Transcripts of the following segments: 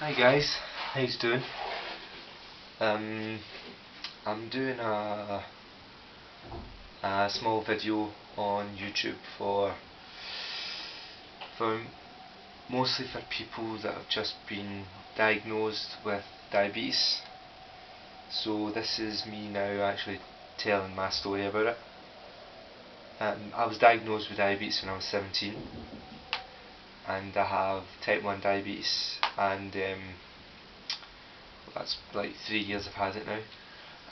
Hi guys, how you doing? Um, I'm doing a small video on YouTube for mostly for people that have just been diagnosed with diabetes. So this is me now actually telling my story about it. I was diagnosed with diabetes when I was 17, and I have type 1 diabetes, and that's like 3 years I've had it now.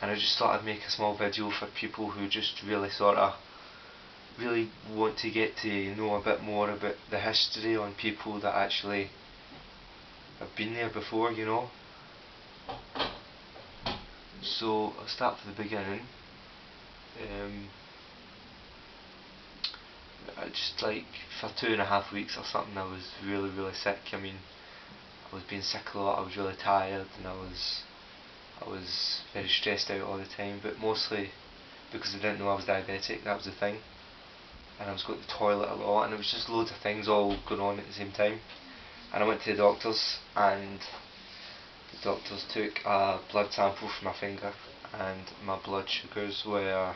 And I just thought I'd make a small video for people who just really want to get to know a bit more about the history on people that actually have been there before, you know. So I'll start from the beginning. I just like for 2.5 weeks or something I was really sick. I mean, I was being sick a lot, I was really tired, and I was very stressed out all the time, but mostly because I didn't know I was diabetic, that was the thing. And I was going to the toilet a lot, and it was just loads of things all going on at the same time. And I went to the doctors, and the doctors took a blood sample from my finger, and my blood sugars were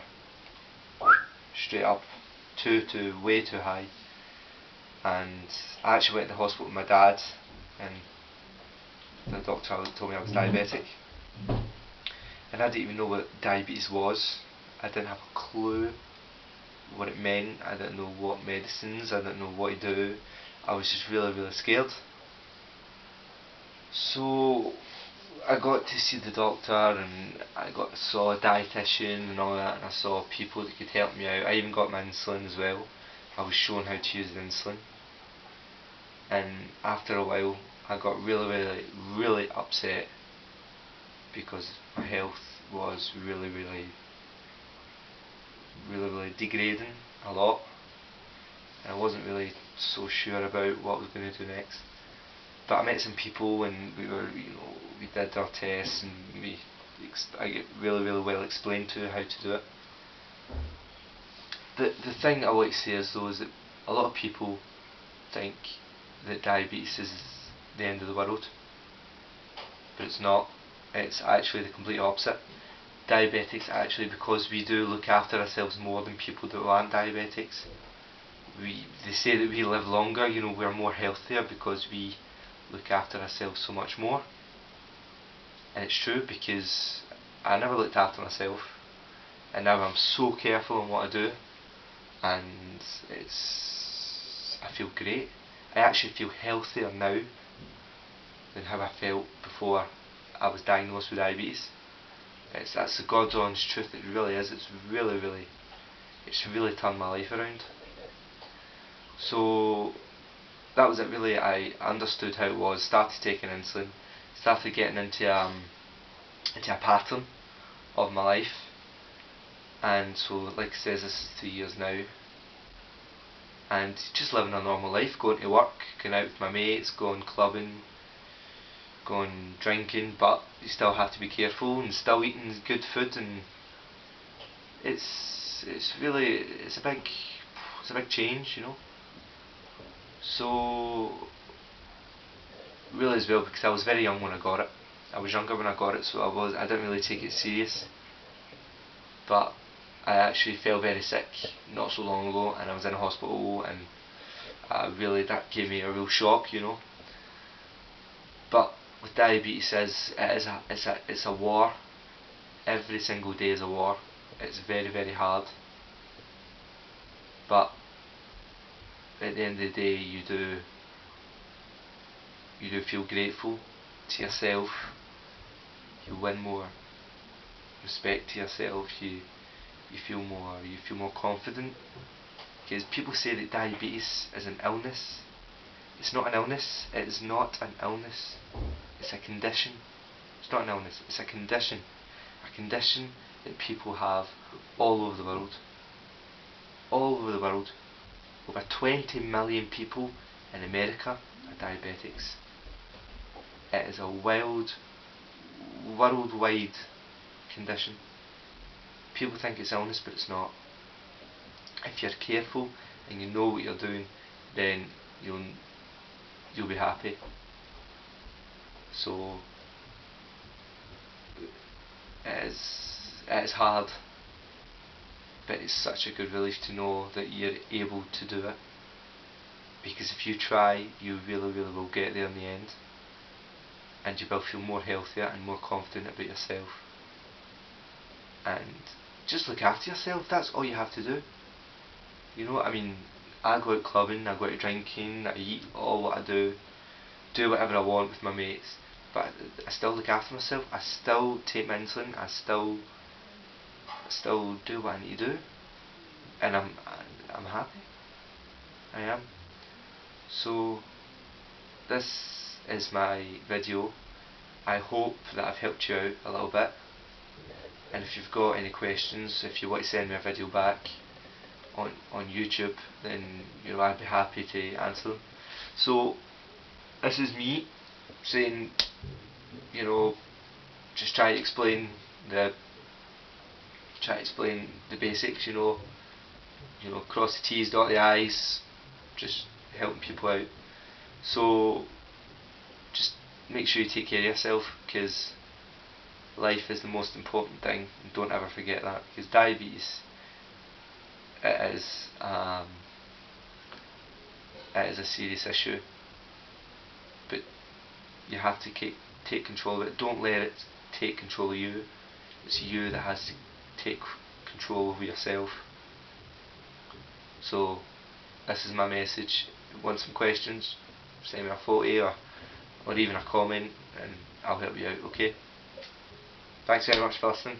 straight up way too high. And I actually went to the hospital with my dad, and the doctor told me I was diabetic. And I didn't even know what diabetes was. I didn't have a clue what it meant. I didn't know what medicines, I didn't know what to do. I was just really scared. So I got to see the doctor, and saw a dietitian and all that, and I saw people that could help me out. I even got my insulin as well. I was shown how to use the insulin, and after a while I got really upset because my health was really degrading a lot, and I wasn't really so sure about what I was going to do next. But I met some people, and we did our tests, and I get really well explained to how to do it. The thing I like to say is though is that a lot of people think that diabetes is the end of the world, but it's not. It's actually the complete opposite. Diabetics actually, because we do look after ourselves more than people that aren't diabetics. They say that we live longer, we're more healthier because we look after ourselves so much more. And it's true, because I never looked after myself, and now I'm so careful in what I do, and I feel great. I actually feel healthier now than how I felt before I was diagnosed with diabetes. That's the God's honest truth. It really is. It's really turned my life around. So that was it really. I understood how it was, started taking insulin, started getting into a pattern of my life. And so, like I says, this is 2 years now, and just living a normal life, going to work, going out with my mates, going clubbing, going drinking, but you still have to be careful and still eating good food, and it's a big change, So really as well, because I was very young when I got it. I was younger when I got it, so I didn't really take it serious. But I actually fell very sick not so long ago, and I was in a hospital, and that gave me a real shock, But with diabetes, it's a war. Every single day is a war. It's very hard. But at the end of the day, you do feel grateful to yourself. You win more respect to yourself. You feel more confident, because people say that diabetes is an illness. It's not an illness. It is not an illness. It's a condition. It's not an illness. It's a condition. A condition that people have all over the world. All over the world. Over 20 million people in America are diabetics. It is a worldwide condition. People think it's illness, but it's not. If you're careful and you know what you're doing, then you'll be happy. So it is hard, but it's such a good relief to know that you're able to do it, because if you try, you really will get there in the end, and you will feel more healthier and more confident about yourself. And just look after yourself, that's all you have to do. You know, I mean, I go out clubbing, I go out drinking, I eat all what I do whatever I want with my mates, but I still look after myself, I still take my insulin, I still do what I need to do, and I'm happy. I am. So this is my video. I hope that I've helped you out a little bit, and if you've got any questions, if you want to send me a video back on YouTube, then I'd be happy to answer them. So this is me saying, just try to explain the basics, cross the T's, dot the I's, just helping people out. So just make sure you take care of yourself, because life is the most important thing, and don't ever forget that, because diabetes, it is a serious issue, but you have to take control of it. Don't let it take control of you. It's you that has to take control over yourself. So this is my message. If you want some questions, send me a photo or even a comment, and I'll help you out, okay? Thanks very much for listening.